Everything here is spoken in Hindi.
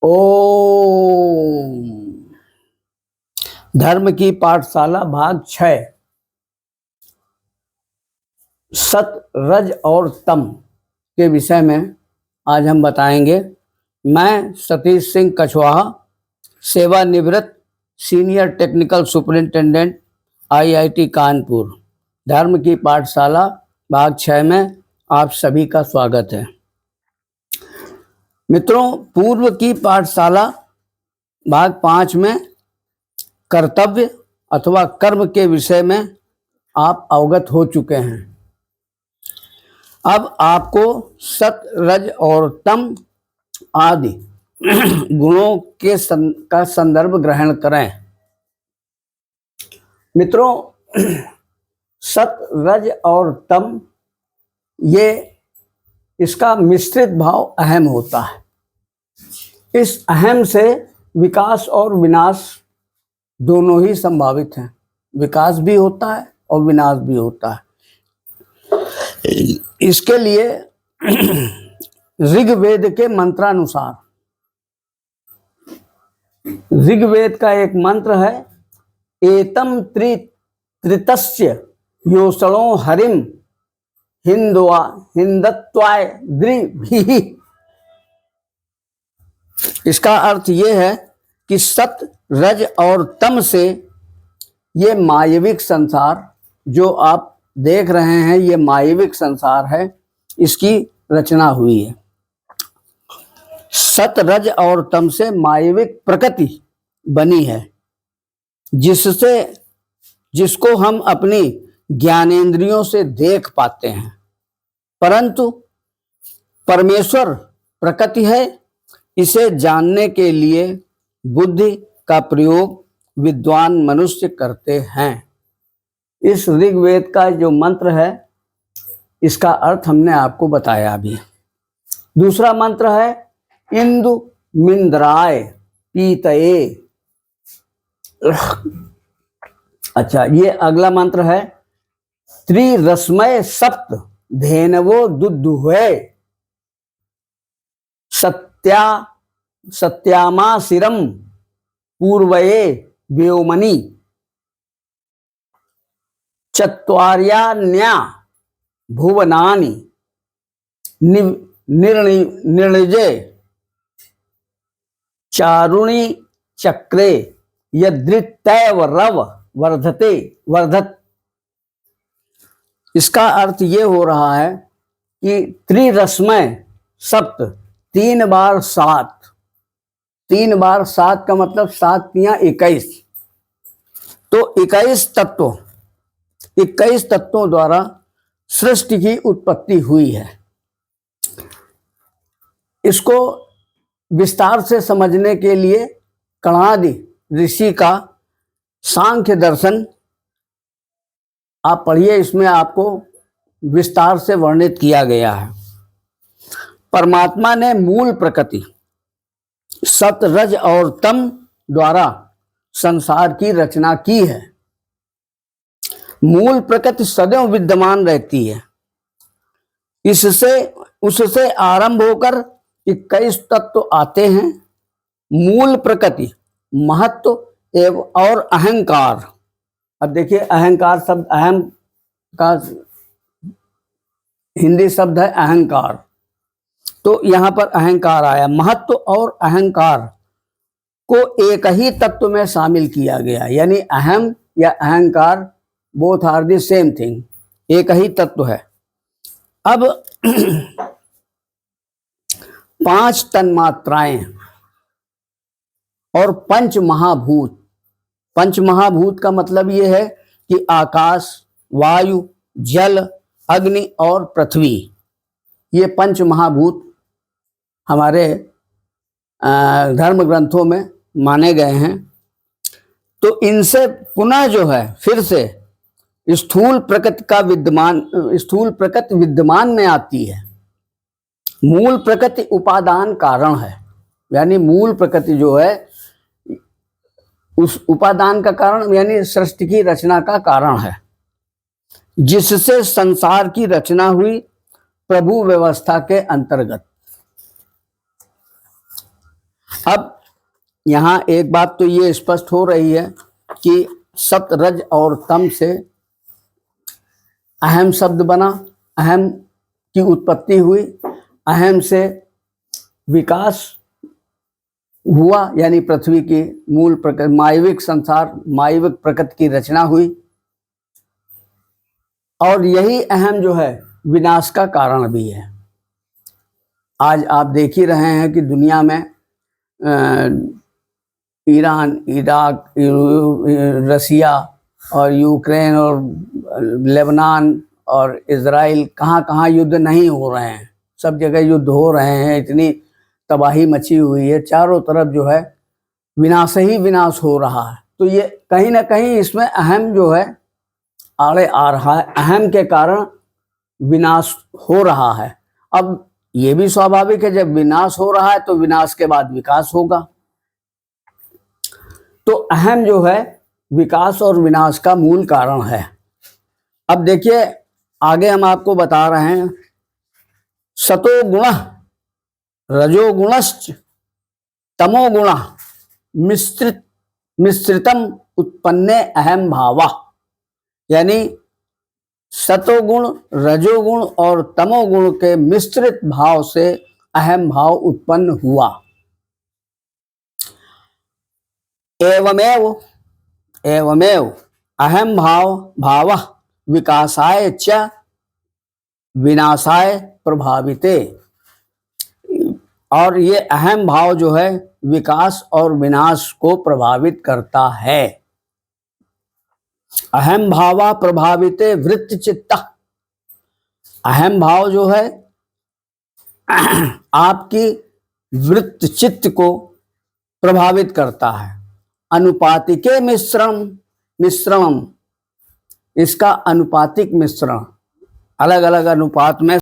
ओम। धर्म की पाठशाला भाग 6 सत रज और तम के विषय में आज हम बताएंगे। मैं सतीश सिंह कछवाहा, सेवानिवृत्त senior technical superintendent IIT Kanpur, धर्म की पाठशाला भाग 6 में आप सभी का स्वागत है। मित्रों, पूर्व की पाठशाला भाग 5 में कर्तव्य अथवा कर्म के विषय में आप अवगत हो चुके हैं। अब आपको सत रज और तम आदि गुणों के का संदर्भ ग्रहण करें। मित्रों, सत रज और तम ये इसका मिश्रित भाव अहम होता है। इस अहम से विकास और विनाश दोनों ही संभावित हैं। विकास भी होता है और विनाश भी होता है। इसके लिए ऋग्वेद के मंत्रानुसार, ऋग्वेद का एक मंत्र है, एतम त्रितस्य योषणो हरिम हिंदत्वाय द्रिभिः। इसका अर्थ ये है कि सत रज और तम से ये मायविक संसार जो आप देख रहे हैं, ये मायविक संसार है, इसकी रचना हुई है। सत रज और तम से मायविक प्रकृति बनी है, जिसको हम अपनी ज्ञानेंद्रियों से देख पाते हैं। परंतु परमेश्वर प्रकृति है, इसे जानने के लिए बुद्धि का प्रयोग विद्वान मनुष्य करते हैं। इस ऋग्वेद का जो मंत्र है, इसका अर्थ हमने आपको बताया अभी। दूसरा मंत्र है इंदु मिंद्राय पीतये। अच्छा, ये अगला मंत्र है त्रिरश्मय सप्त धेनवो दुद्धुहे सत्यामासिरम पूर्वये व्योमनि चत्वार्यान्या भुवनानि निर्णिजे चारुणी चक्रे यदृतैव रव वर्धत। इसका अर्थ ये हो रहा है कि त्रिरश्मय सप्त, 3 बार 7, 3 बार 7 का मतलब 7 तियां 21, तो 21 तत्वों द्वारा सृष्टि की उत्पत्ति हुई है। इसको विस्तार से समझने के लिए कणादि ऋषि का सांख्य दर्शन आप पढ़िए, इसमें आपको विस्तार से वर्णित किया गया है। परमात्मा ने मूल प्रकृति सत रज और तम द्वारा संसार की रचना की है। मूल प्रकृति सदैव विद्यमान रहती है। उससे आरंभ होकर 21 तत्व आते हैं। मूल प्रकृति, महत्व एवं और अहंकार। अब देखिए, अहंकार शब्द, अहम का हिंदी शब्द है अहंकार, तो यहां पर अहंकार आया। महत्व और अहंकार को एक ही तत्व में शामिल किया गया, यानी अहम या अहंकार both are the same thing, एक ही तत्व है। अब 5 तन्मात्राएं और 5 महाभूत। 5 महाभूत का मतलब ये है कि आकाश, वायु, जल, अग्नि और पृथ्वी, ये 5 महाभूत हमारे धर्म ग्रंथों में माने गए हैं। तो इनसे पुनः जो है, फिर से स्थूल प्रकृति विद्यमान में आती है। मूल प्रकृति उपादान कारण है, यानी मूल प्रकृति जो है उस उपादान का कारण, यानी सृष्टि की रचना का कारण है, जिससे संसार की रचना हुई प्रभु व्यवस्था के अंतर्गत। अब यहाँ एक बात तो ये स्पष्ट हो रही है कि सत, रज और तम से अहम शब्द बना, अहम की उत्पत्ति हुई, अहम से विकास हुआ, यानी पृथ्वी की मूल प्रकृति, मायविक संसार, मायविक प्रकृति की रचना हुई, और यही अहम जो है विनाश का कारण भी है। आज आप देख ही रहे हैं कि दुनिया में ईरान, इराक, रसिया और यूक्रेन और लेबनान और इजराइल, कहाँ कहाँ युद्ध नहीं हो रहे हैं, सब जगह युद्ध हो रहे हैं। इतनी तबाही मची हुई है, चारों तरफ जो है विनाश ही विनाश हो रहा है। तो ये कहीं ना कहीं इसमें अहम जो है आड़े आ रहा है, अहम के कारण विनाश हो रहा है। अब ये भी स्वाभाविक है, जब विनाश हो रहा है तो विनाश के बाद विकास होगा। तो अहम जो है विकास और विनाश का मूल कारण है। अब देखिए आगे हम आपको बता रहे हैं, सतो गुण रजोगुणश्च तमो गुण मिश्रितम उत्पन्ने अहम भावा, यानी सतोगुण, रजोगुण और तमोगुण के मिश्रित भाव से अहम भाव उत्पन्न हुआ। एवमेव अहम भाव विकासाय च विनाशाय प्रभाविते, और ये अहम भाव जो है विकास और विनाश को प्रभावित करता है। अहम भावा प्रभाविते वृत्ति चित्त, अहम भाव जो है आपकी वृत्ति चित्त को प्रभावित करता है। अनुपातिके मिश्रणम, इसका अनुपातिक मिश्रण, अलग अलग अनुपात में